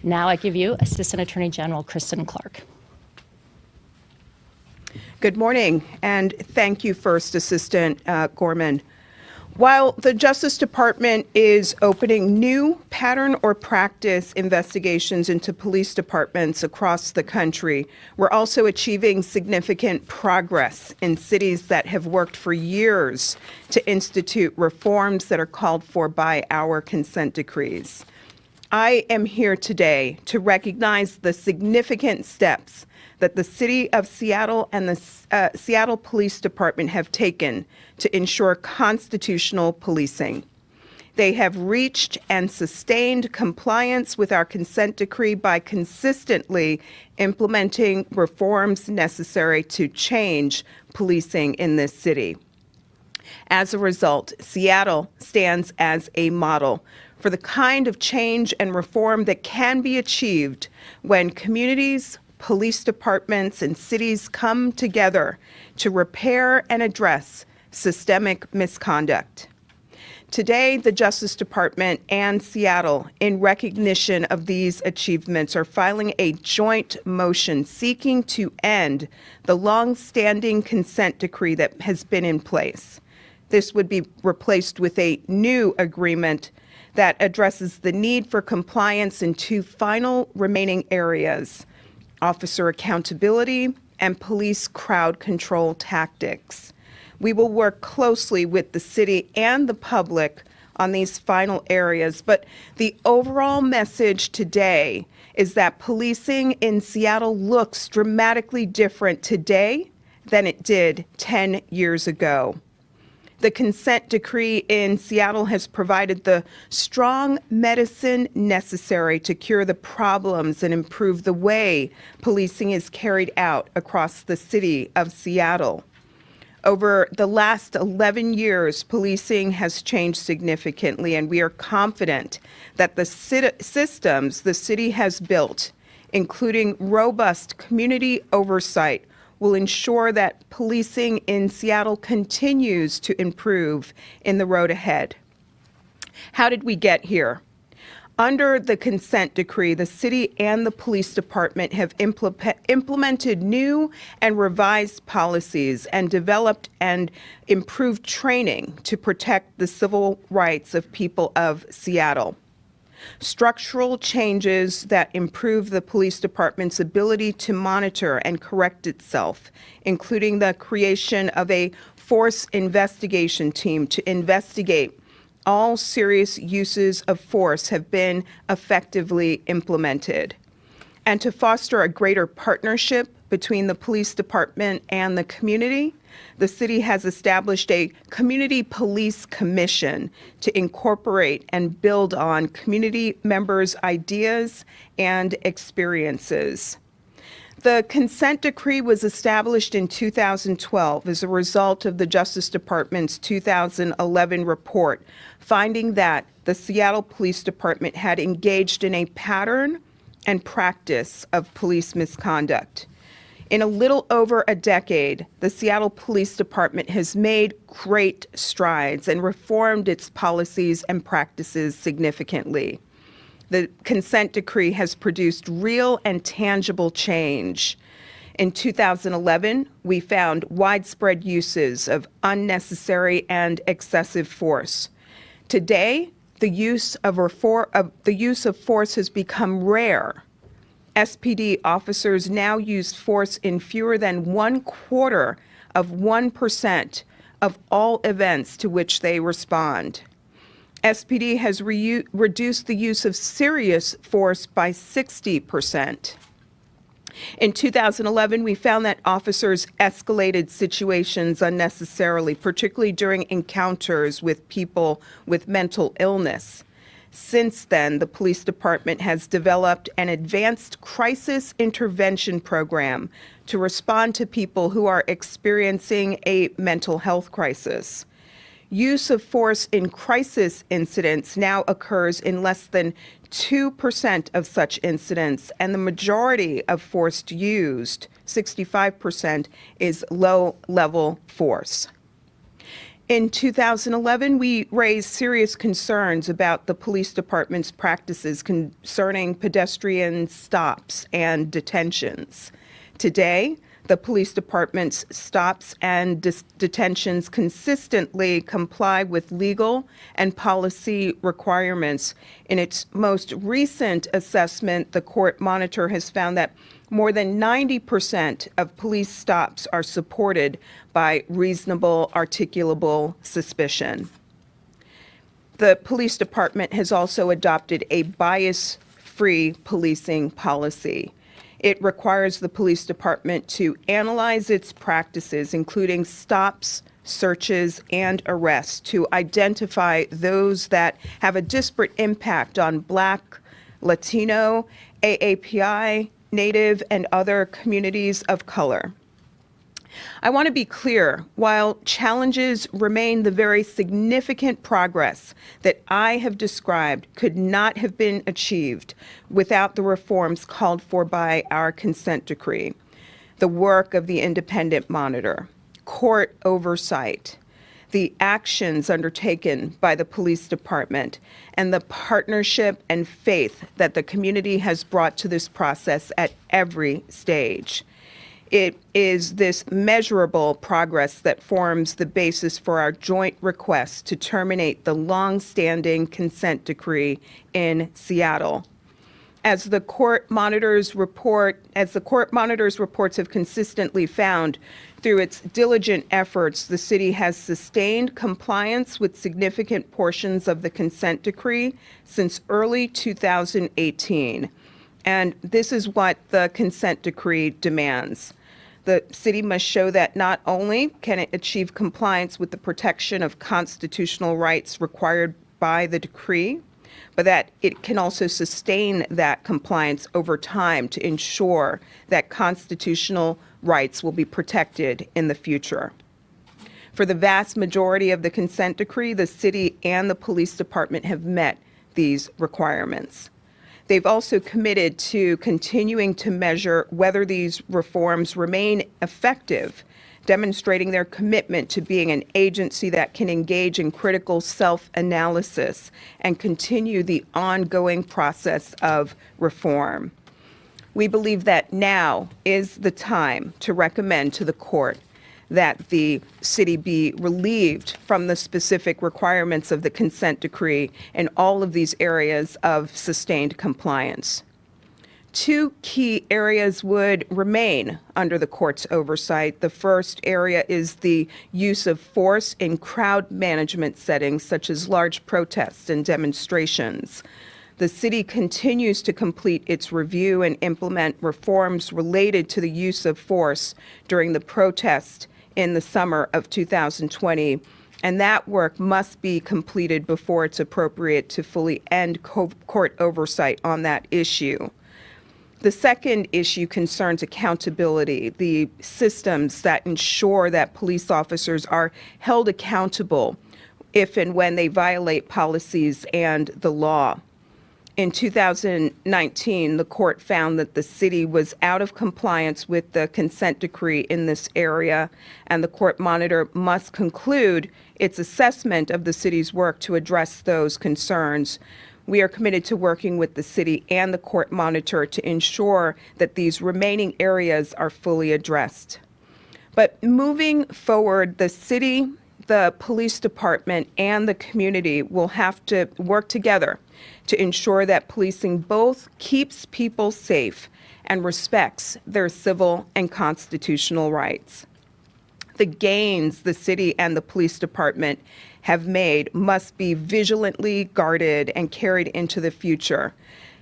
Now I give you Assistant Attorney General Kristen Clark. Good morning, and thank you, First Assistant Gorman. While the Justice Department is opening new pattern or practice investigations into police departments across the country, we're also achieving significant progress in cities that have worked for years to institute reforms that are called for by our consent decrees. I am here today to recognize the significant steps that the City of Seattle and the Seattle Police Department have taken to ensure constitutional policing. They have reached and sustained compliance with our consent decree by consistently implementing reforms necessary to change policing in this city. As a result, Seattle stands as a model for the kind of change and reform that can be achieved when communities, police departments, and cities come together to repair and address systemic misconduct. Today, the Justice Department and Seattle, in recognition of these achievements, are filing a joint motion seeking to end the long-standing consent decree that has been in place. This would be replaced with a new agreement that addresses the need for compliance in two final remaining areas: officer accountability and police crowd control tactics. We will work closely with the city and the public on these final areas, but the overall message today is that policing in Seattle looks dramatically different today than it did 10 years ago. The consent decree in Seattle has provided the strong medicine necessary to cure the problems and improve the way policing is carried out across the city of Seattle. Over the last 11 years, policing has changed significantly, and we are confident that the systems the city has built, including robust community oversight, will ensure that policing in Seattle continues to improve in the road ahead. How did we get here? Under the consent decree, the city and the police department have implemented new and revised policies and developed and improved training to protect the civil rights of people of Seattle. Structural changes that improve the police department's ability to monitor and correct itself, including the creation of a force investigation team to investigate all serious uses of force, have been effectively implemented. And to foster a greater partnership between the police department and the community, the city has established a community police commission to incorporate and build on community members' ideas and experiences. The consent decree was established in 2012 as a result of the Justice Department's 2011 report, finding that the Seattle Police Department had engaged in a pattern and practice of police misconduct. In a little over a decade, the Seattle Police Department has made great strides and reformed its policies and practices significantly. The consent decree has produced real and tangible change. In 2011, we found widespread uses of unnecessary and excessive force. Today, the use of force has become rare. SPD officers now use force in fewer than 1/4% of all events to which they respond. SPD has reduced the use of serious force by 60%. In 2011, we found that officers escalated situations unnecessarily, particularly during encounters with people with mental illness. Since then, the police department has developed an advanced crisis intervention program to respond to people who are experiencing a mental health crisis. Use of force in crisis incidents now occurs in less than 2% of such incidents, and the majority of force used, 65%, is low-level force. In 2011, we raised serious concerns about the police department's practices concerning pedestrian stops and detentions. Today, the police department's stops and detentions consistently comply with legal and policy requirements. In its most recent assessment, the court monitor has found that more than 90% of police stops are supported by reasonable, articulable suspicion. The police department has also adopted a bias-free policing policy. It requires the police department to analyze its practices, including stops, searches, and arrests, to identify those that have a disparate impact on Black, Latino, AAPI, Native, and other communities of color. I want to be clear, while challenges remain, the very significant progress that I have described could not have been achieved without the reforms called for by our consent decree, the work of the independent monitor, court oversight, the actions undertaken by the police department, and the partnership and faith that the community has brought to this process at every stage. It is this measurable progress that forms the basis for our joint request to terminate the long-standing consent decree in Seattle. As the court monitors reports have consistently found, through its diligent efforts, the city has sustained compliance with significant portions of the consent decree since early 2018. And this is what the consent decree demands. The city must show that not only can it achieve compliance with the protection of constitutional rights required by the decree, but that it can also sustain that compliance over time to ensure that constitutional rights will be protected in the future. For the vast majority of the consent decree, the city and the police department have met these requirements. They've also committed to continuing to measure whether these reforms remain effective, demonstrating their commitment to being an agency that can engage in critical self-analysis and continue the ongoing process of reform. We believe that now is the time to recommend to the court that the city be relieved from the specific requirements of the consent decree in all of these areas of sustained compliance. Two key areas would remain under the court's oversight. The first area is the use of force in crowd management settings, such as large protests and demonstrations. The city continues to complete its review and implement reforms related to the use of force during the protest in the summer of 2020, and that work must be completed before it's appropriate to fully end court oversight on that issue. The second issue concerns accountability, the systems that ensure that police officers are held accountable if and when they violate policies and the law. In 2019, the court found that the city was out of compliance with the consent decree in this area, and the court monitor must conclude its assessment of the city's work to address those concerns. We are committed to working with the city and the court monitor to ensure that these remaining areas are fully addressed. But moving forward, the city, the police department, and the community will have to work together to ensure that policing both keeps people safe and respects their civil and constitutional rights. The gains the city and the police department have made must be vigilantly guarded and carried into the future.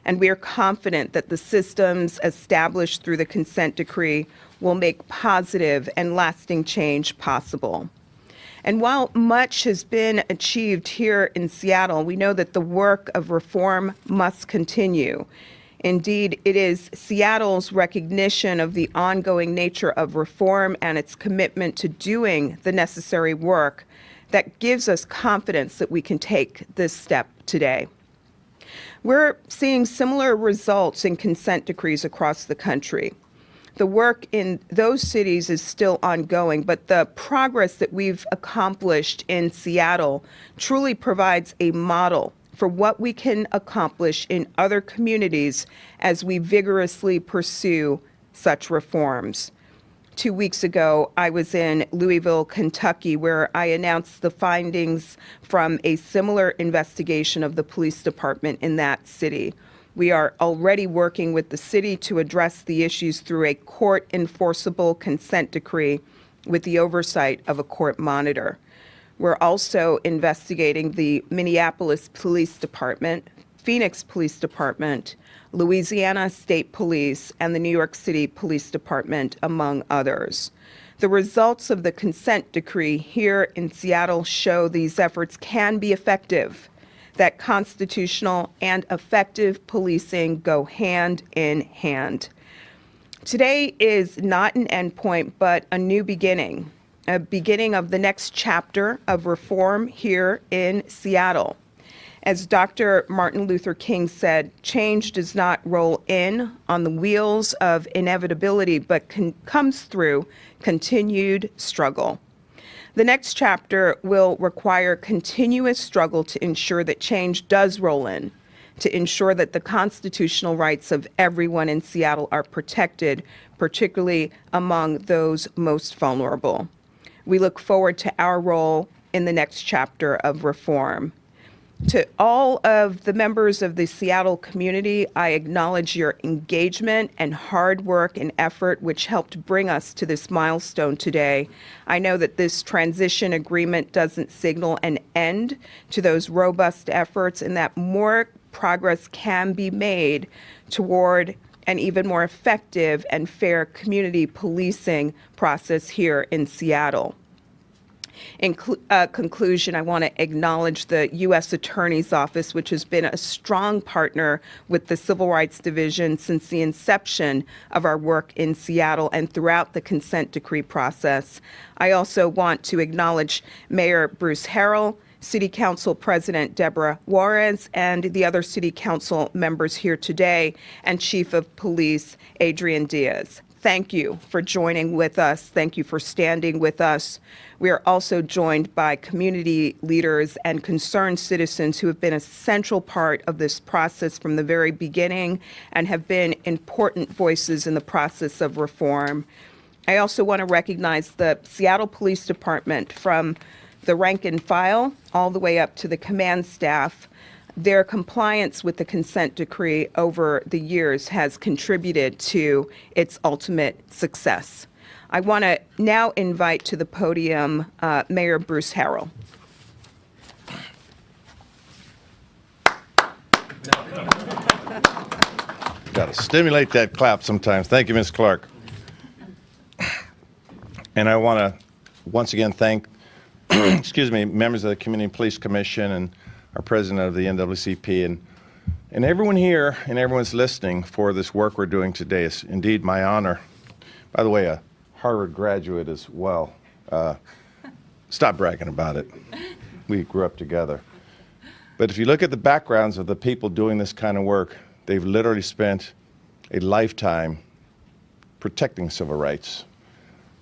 And we are confident that the systems established through the consent decree will make positive and lasting change possible. And while much has been achieved here in Seattle, we know that the work of reform must continue. Indeed, it is Seattle's recognition of the ongoing nature of reform and its commitment to doing the necessary work that gives us confidence that we can take this step today. We're seeing similar results in consent decrees across the country. The work in those cities is still ongoing, but the progress that we've accomplished in Seattle truly provides a model for what we can accomplish in other communities as we vigorously pursue such reforms. 2 weeks ago, I was in Louisville, Kentucky, where I announced the findings from a similar investigation of the police department in that city. We are already working with the city to address the issues through a court-enforceable consent decree with the oversight of a court monitor. We're also investigating the Minneapolis Police Department, Phoenix Police Department, Louisiana State Police, and the New York City Police Department, among others. The results of the consent decree here in Seattle show these efforts can be effective, that constitutional and effective policing go hand in hand. Today is not an endpoint, but a new beginning, a beginning of the next chapter of reform here in Seattle. As Dr. Martin Luther King said, change does not roll in on the wheels of inevitability, but comes through continued struggle. The next chapter will require continuous struggle to ensure that change does roll in, to ensure that the constitutional rights of everyone in Seattle are protected, particularly among those most vulnerable. We look forward to our role in the next chapter of reform. To all of the members of the Seattle community, I acknowledge your engagement and hard work and effort, which helped bring us to this milestone today. I know that this transition agreement doesn't signal an end to those robust efforts, and that more progress can be made toward an even more effective and fair community policing process here in Seattle. In conclusion, I want to acknowledge the U.S. Attorney's Office, which has been a strong partner with the Civil Rights Division since the inception of our work in Seattle and throughout the consent decree process. I also want to acknowledge Mayor Bruce Harrell, City Council President Deborah Juarez, and the other City Council members here today, and Chief of Police Adrian Diaz. Thank you for joining with us. Thank you for standing with us. We are also joined by community leaders and concerned citizens who have been a central part of this process from the very beginning and have been important voices in the process of reform. I also want to recognize the Seattle Police Department, from the rank and file all the way up to the command staff. Their compliance with the consent decree over the years has contributed to its ultimate success. I want to now invite to the podium Mayor Bruce Harrell. Got to stimulate that clap sometimes. Thank you, Ms. Clark. And I want to once again thank, excuse me, members of the Community Police Commission and our president of the NAACP, and everyone here and everyone's listening for this work we're doing today. It's indeed my honor. By the way, a Harvard graduate as well. Stop bragging about it. We grew up together. But if you look at the backgrounds of the people doing this kind of work, they've literally spent a lifetime protecting civil rights.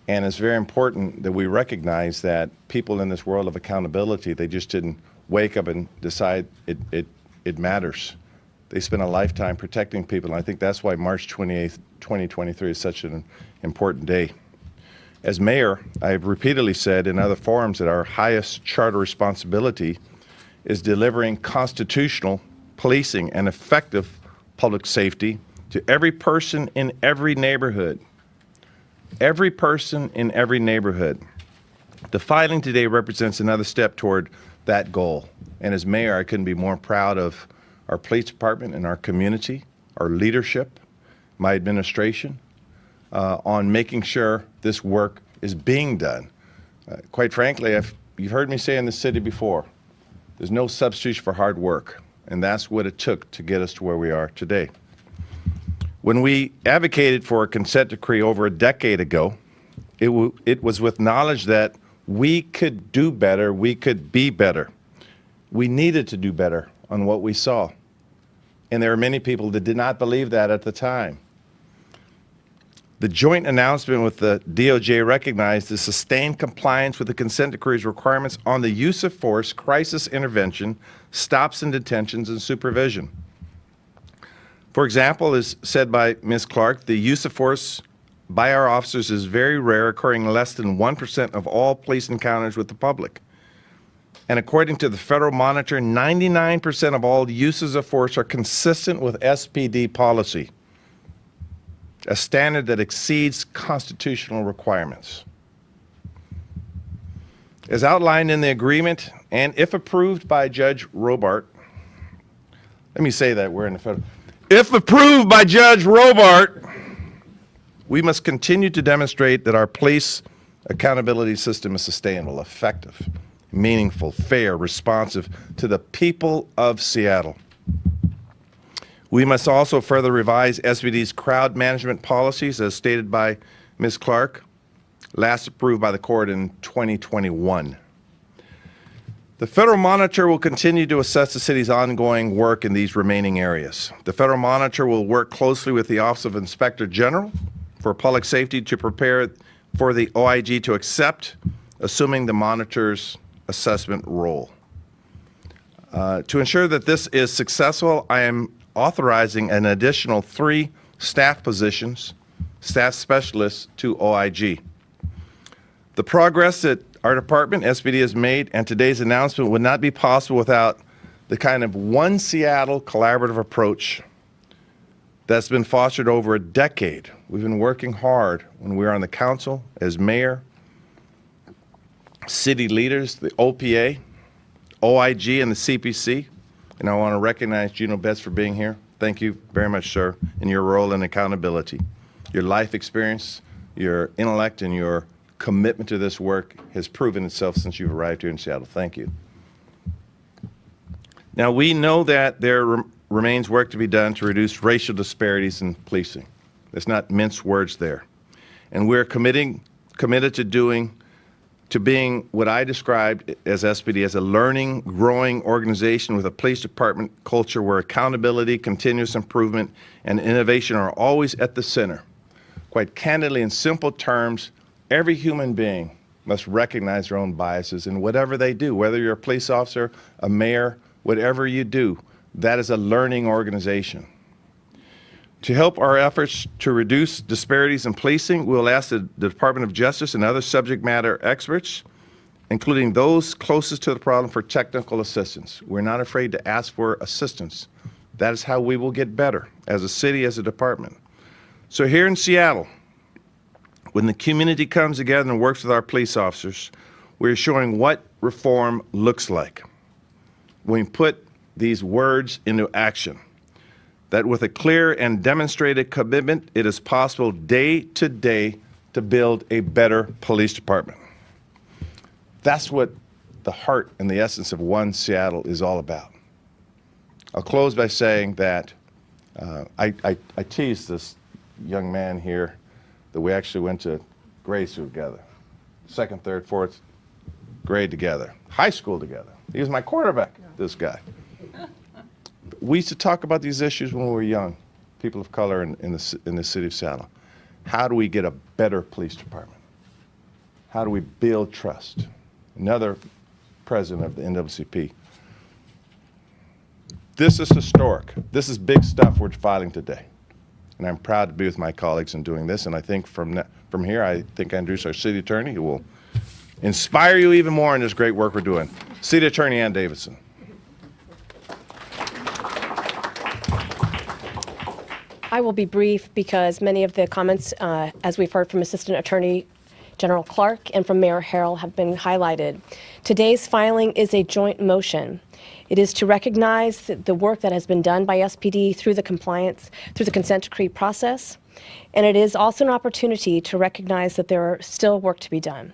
And it's very important that we recognize that people in this world of accountability, they just didn't wake up and decide it matters. They spent a lifetime protecting people, and I think that's why March 28th, 2023 is such an important day. As mayor, I have repeatedly said in other forums that our highest charter responsibility is delivering constitutional policing and effective public safety to every person in every neighborhood. Every person in every neighborhood. The filing today represents another step toward that goal. And as mayor, I couldn't be more proud of our police department and our community, our leadership, my administration, on making sure this work is being done. Quite frankly, you've heard me say in the city before, there's no substitution for hard work. And that's what it took to get us to where we are today. When we advocated for a consent decree over a decade ago, it was with knowledge that we could do better, we could be better. We needed to do better on what we saw. And there are many people that did not believe that at the time. The joint announcement with the DOJ recognized the sustained compliance with the consent decree's requirements on the use of force, crisis intervention, stops and detentions, and supervision. For example, as said by Ms. Clark, the use of force by our officers is very rare, occurring less than 1% of all police encounters with the public. And according to the Federal Monitor, 99% of all uses of force are consistent with SPD policy, a standard that exceeds constitutional requirements. As outlined in the agreement, and if approved by Judge Robart, let me say that we're in the federal. If approved by Judge Robart, we must continue to demonstrate that our police accountability system is sustainable, effective, meaningful, fair, responsive to the people of Seattle. We must also further revise SBD's crowd management policies as stated by Ms. Clark, last approved by the court in 2021. The Federal Monitor will continue to assess the city's ongoing work in these remaining areas. The Federal Monitor will work closely with the Office of Inspector General for Public Safety to prepare for the OIG to accept, assuming the Monitor's assessment role. To ensure that this is successful, I am authorizing an additional 3 staff positions, staff specialists to OIG. The progress that our department, SPD, has made and today's announcement would not be possible without the kind of One Seattle collaborative approach that's been fostered over a decade. We've been working hard when we were on the council as mayor, city leaders, the OPA, OIG, and the CPC. And I want to recognize Gino Betts for being here. Thank you very much, sir, in your role in accountability. Your life experience, your intellect, and your commitment to this work has proven itself since you've arrived here in Seattle. Thank you. Now, we know that there remains work to be done to reduce racial disparities in policing. There's not mince words there. And we're committed to being what I described as SPD as a learning, growing organization with a police department culture where accountability, continuous improvement, and innovation are always at the center. Quite candidly, in simple terms, every human being must recognize their own biases in whatever they do, whether you're a police officer, a mayor, whatever you do. That is a learning organization. To help our efforts to reduce disparities in policing, we will ask the Department of Justice and other subject matter experts, including those closest to the problem, for technical assistance. We're not afraid to ask for assistance. That is how we will get better as a city, as a department. So here in Seattle, when the community comes together and works with our police officers, we're showing what reform looks like. When we put these words into action, that with a clear and demonstrated commitment, it is possible day to day to build a better police department. That's what the heart and the essence of One Seattle is all about. I'll close by saying that I teased this young man here that we actually went to grade school together, 2nd, 3rd, 4th grade together, high school together. He was my quarterback, this guy. We used to talk about these issues when we were young, people of color in the city of Seattle. How do we get a better police department? How do we build trust? Another president of the NAACP. This is historic. This is big stuff we're filing today. And I'm proud to be with my colleagues in doing this. And I think from here, I think I introduce our city attorney who will inspire you even more in this great work we're doing. City Attorney Ann Davidson. I will be brief because many of the comments, as we've heard from Assistant Attorney General Clark and from Mayor Harrell, have been highlighted. Today's filing is a joint motion. It is to recognize the work that has been done by SPD through the consent decree process, and it is also an opportunity to recognize that there are still work to be done.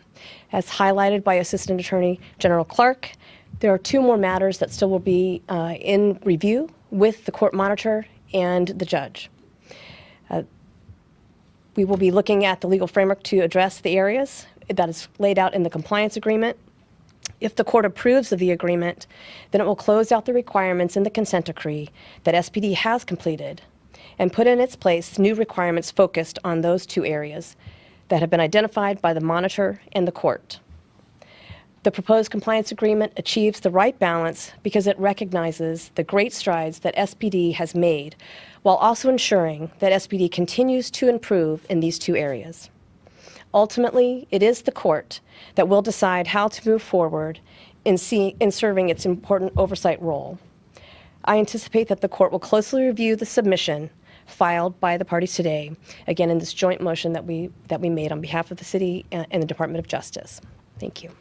As highlighted by Assistant Attorney General Clark, there are 2 more matters that still will be in review with the court monitor and the judge. We will be looking at the legal framework to address the areas that is laid out in the compliance agreement. If the court approves of the agreement, then it will close out the requirements in the consent decree that SPD has completed and put in its place new requirements focused on those two areas that have been identified by the monitor and the court. The proposed compliance agreement achieves the right balance because it recognizes the great strides that SPD has made while also ensuring that SPD continues to improve in these two areas. Ultimately, it is the court that will decide how to move forward in serving its important oversight role. I anticipate that the court will closely review the submission filed by the parties today, again in this joint motion that we made on behalf of the city and the Department of Justice. Thank you.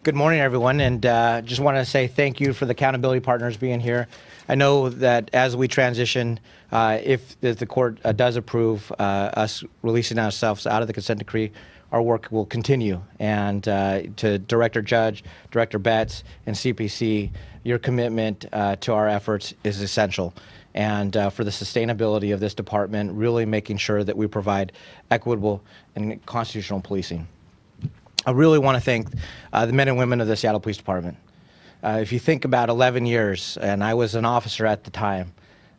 Good morning, everyone, and just want to say thank you for the accountability partners being here. I know that as we transition, if the court does approve us releasing ourselves out of the consent decree, our work will continue. And to Director Judge, Director Betts, and CPC, your commitment to our efforts is essential. And for the sustainability of this department, really making sure that we provide equitable and constitutional policing. I really want to thank the men and women of the Seattle Police Department. If you think about 11 years, and I was an officer at the time,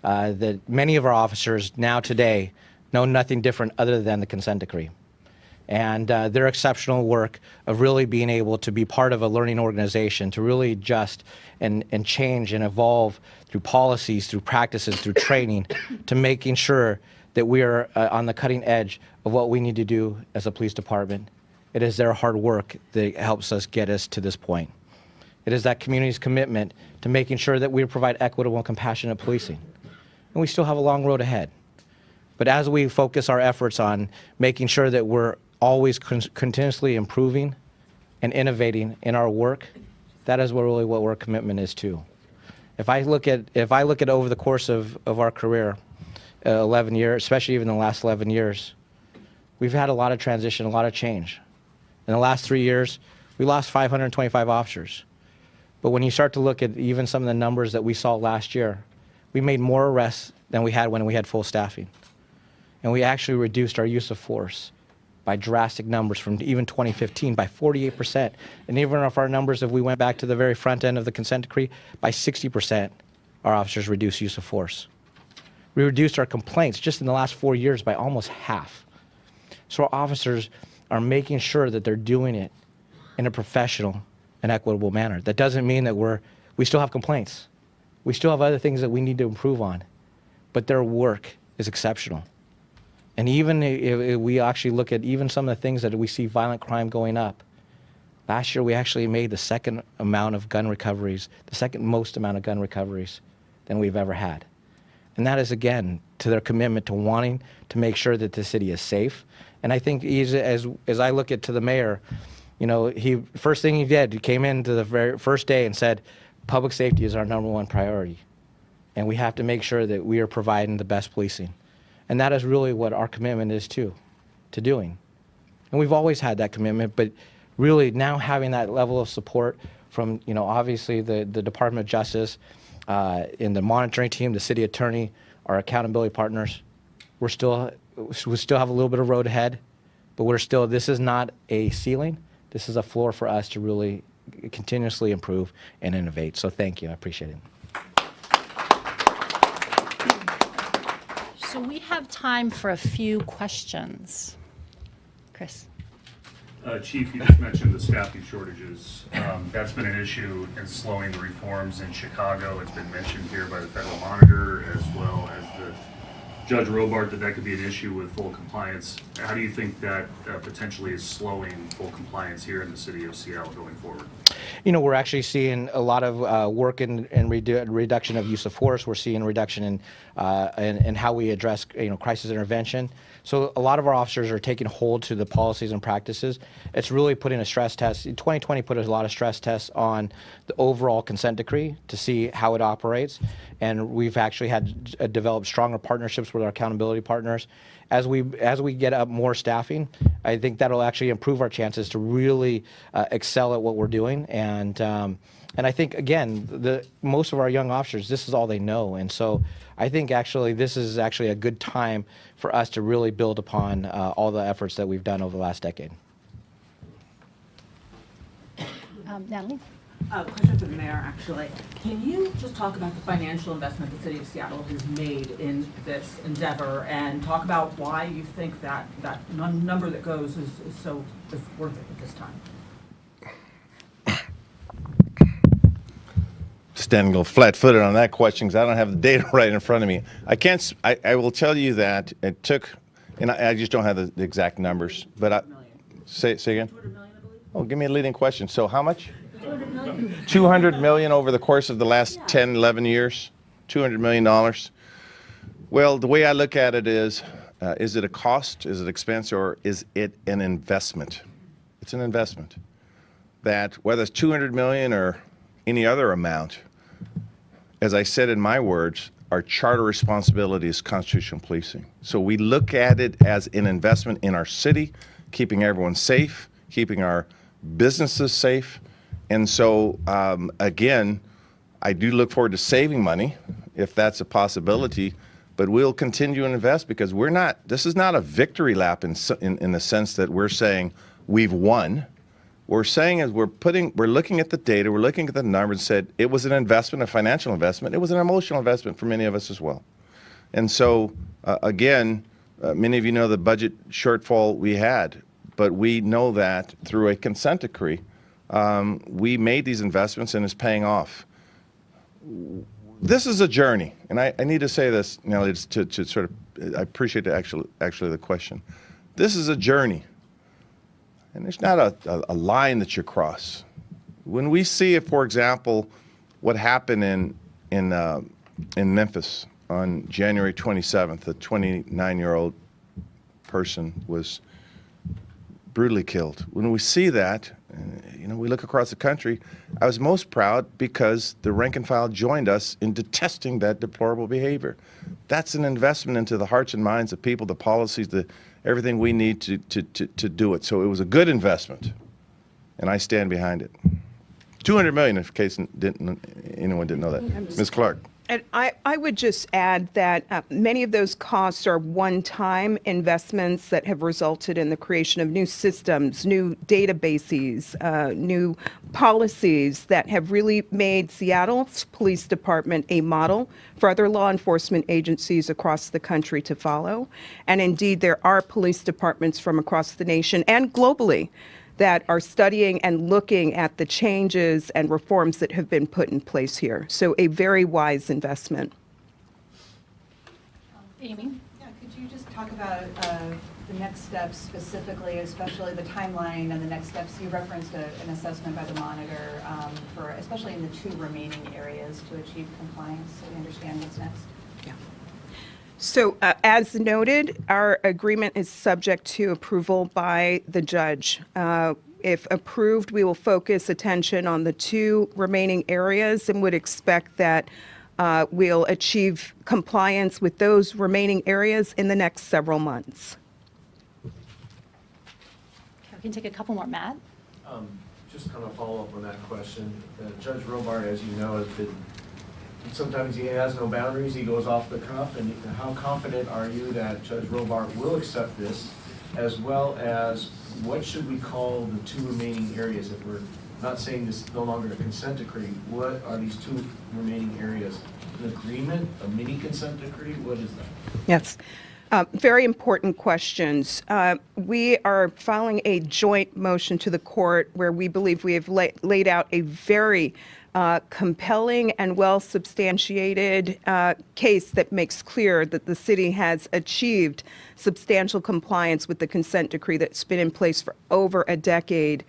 that many of our officers now today know nothing different other than the consent decree. And their exceptional work of really being able to be part of a learning organization, to really adjust and change and evolve through policies, through practices, through training, to making sure that we are on the cutting edge of what we need to do as a police department. It is their hard work that helps us get us to this point. It is that community's commitment to making sure that we provide equitable and compassionate policing. And we still have a long road ahead. But as we focus our efforts on making sure that we're always continuously improving and innovating in our work, that is really what our commitment is to. If I look at over the course of our career, 11 years, especially even the last 11 years, we've had a lot of transition, a lot of change. In the last 3 years, we lost 525 officers. But when you start to look at even some of the numbers that we saw last year, we made more arrests than we had when we had full staffing. And we actually reduced our use of force by drastic numbers from even 2015 by 48%. And even if our numbers, if we went back to the very front end of the consent decree, by 60%, our officers reduced use of force. We reduced our complaints just in the last 4 years by almost half. So our officers are making sure that they're doing it in a professional and equitable manner. That doesn't mean that we still have complaints. We still have other things that we need to improve on, but their work is exceptional. And even if we actually look at even some of the things that we see violent crime going up, last year we actually made the second amount of gun recoveries, the second most amount of gun recoveries than we've ever had. And that is, again, to their commitment to wanting to make sure that the city is safe. And I think as I look at to the mayor, you know, first thing he did, he came into the very first day and said, public safety is our #1 priority. And we have to make sure that we are providing the best policing. And that is really what our commitment is to doing. And we've always had that commitment, but really now having that level of support from, you know, obviously the Department of Justice, in the monitoring team, the city attorney, our accountability partners, we still have a little bit of road ahead, but this is not a ceiling. This is a floor for us to really continuously improve and innovate. So thank you. I appreciate it. So we have time for a few questions. Chris. Chief, you just mentioned the staffing shortages. That's been an issue in slowing the reforms in Chicago. It's been mentioned here by the federal monitor as well as the Judge Robart that could be an issue with full compliance. How do you think that potentially is slowing full compliance here in the city of Seattle going forward? You know, we're actually seeing a lot of work in reduction of use of force. We're seeing a reduction in how we address, you know, crisis intervention. So a lot of our officers are taking hold to the policies and practices. It's really putting a stress test. 2020 put a lot of stress tests on the overall consent decree to see how it operates. And we've actually had developed stronger partnerships with our accountability partners. As we get up more staffing, I think that'll actually improve our chances to really excel at what we're doing. And I think, again, most of our young officers, this is all they know. And so I think actually this is actually a good time for us to really build upon all the efforts that we've done over the last decade. Natalie? Question for the mayor, actually. Can you just talk about the financial investment the city of Seattle has made in this endeavor and talk about why you think that number that goes is worth it at this time? Standing a little flat-footed on that question because I don't have the data right in front of me. I will tell you that it took, and I just don't have the exact numbers, but say again? 200 million, I believe. Oh, give me a leading question. So how much? 200 million over the course of the last 10, 11 years? $200 million. Well, the way I look at it is it a cost, is it expense, or is it an investment? It's an investment. That whether it's 200 million or any other amount, as I said in my words, our charter responsibility is constitutional policing. So we look at it as an investment in our city, keeping everyone safe, keeping our businesses safe. And so, again, I do look forward to saving money, if that's a possibility, but we'll continue to invest because this is not a victory lap in the sense that we're saying we've won. What we're saying is we're looking at the data, we're looking at the numbers and said it was an investment, a financial investment. It was an emotional investment for many of us as well. And so, again, many of you know the budget shortfall we had, but we know that through a consent decree, we made these investments and it's paying off. This is a journey, and I need to say this, Nellie, to sort of, I appreciate actually the question. This is a journey, and there's not a line that you cross. When we see, for example, what happened in Memphis on January 27th, a 29-year-old person was brutally killed. When we see that, we look across the country, I was most proud because the rank and file joined us in detesting that deplorable behavior. That's an investment into the hearts and minds of people, the policies, everything we need to do it. So it was a good investment, and I stand behind it. 200 million, in case anyone didn't know that. Ms. Clark. And I would just add that many of those costs are one-time investments that have resulted in the creation of new systems, new databases, new policies that have really made Seattle's police department a model for other law enforcement agencies across the country to follow. And indeed, there are police departments from across the nation and globally that are studying and looking at the changes and reforms that have been put in place here. So a very wise investment. Amy? Yeah, could you just talk about the next steps specifically, especially the timeline and the next steps? You referenced an assessment by the monitor for, especially in the 2 remaining areas to achieve compliance, so we understand what's next. Yeah. So as noted, our agreement is subject to approval by the judge. If approved, we will focus attention on the 2 remaining areas and would expect that we'll achieve compliance with those remaining areas in the next several months. Okay, we can take a couple more. Matt? Just kind of follow up on that question. Judge Robart, as you know, has been, sometimes he has no boundaries, he goes off the cuff, and how confident are you that Judge Robart will accept this, as well as what should we call the 2 remaining areas? If we're not saying this is no longer a consent decree, what are these 2 remaining areas? An agreement, a mini consent decree, what is that? Yes. Very important questions. We are filing a joint motion to the court where we believe we have laid out a very compelling and well-substantiated case that makes clear that the city has achieved substantial compliance with the consent decree that's been in place for over a decade.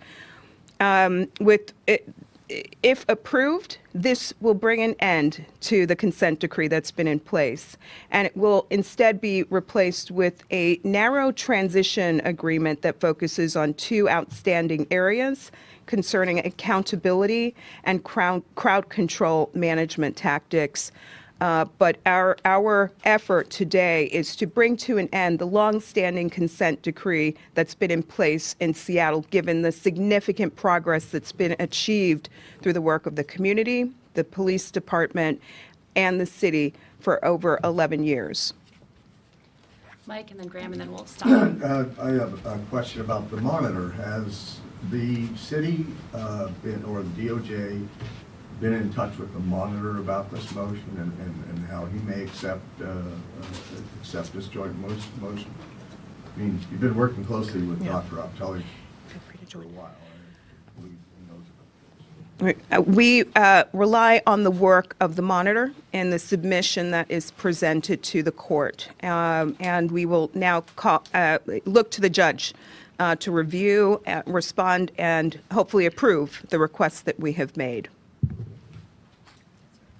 If approved, this will bring an end to the consent decree that's been in place, and it will instead be replaced with a narrow transition agreement that focuses on 2 outstanding areas concerning accountability and crowd control management tactics. But our effort today is to bring to an end the longstanding consent decree that's been in place in Seattle, given the significant progress that's been achieved through the work of the community, the police department, and the city for over 11 years. Mike, and then Graham, and then we'll stop. I have a question about the monitor. Has The city or the DOJ been in touch with the monitor about this motion and how he may accept this joint motion? I mean, you've been working closely with Dr. Optelli for a while. I believe he knows about this. We rely on the work of the monitor and the submission that is presented to the court. And we will now look to the judge to review, respond, and hopefully approve the requests that we have made.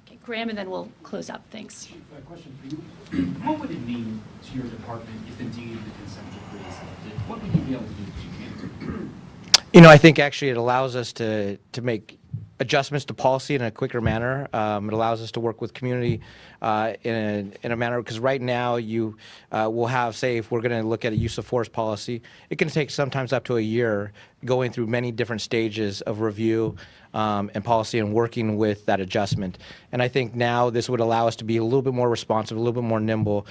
Okay, Graham, and then we'll close up. Thanks. Chief, a question for you. What would it mean to your department if indeed the consent decree is lifted? What would you be able to do to I think actually it allows us to make adjustments to policy in a quicker manner. It allows us to work with community in a manner, because right now you will have, say, if we're going to look at a use of force policy, it can take sometimes up to a year going through many different stages of review and policy and working with that adjustment. And I think now this would allow us to be a little bit more responsive, a little bit more nimble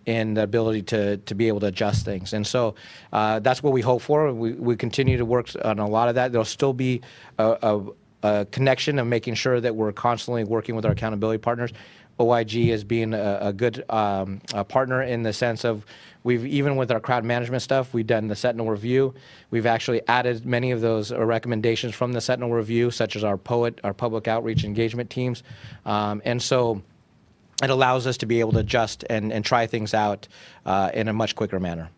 in the ability to be able to adjust things. And so that's what we hope for. We continue to work on a lot of that. There'll still be a connection of making sure that we're constantly working with our accountability partners. OIG as being a good partner in the sense of even with our crowd management stuff, we've done the Sentinel review. We've actually added many of those recommendations from the Sentinel review, such as our POET, our public outreach engagement teams. And so it allows us to be able to adjust and try things out in a much quicker manner.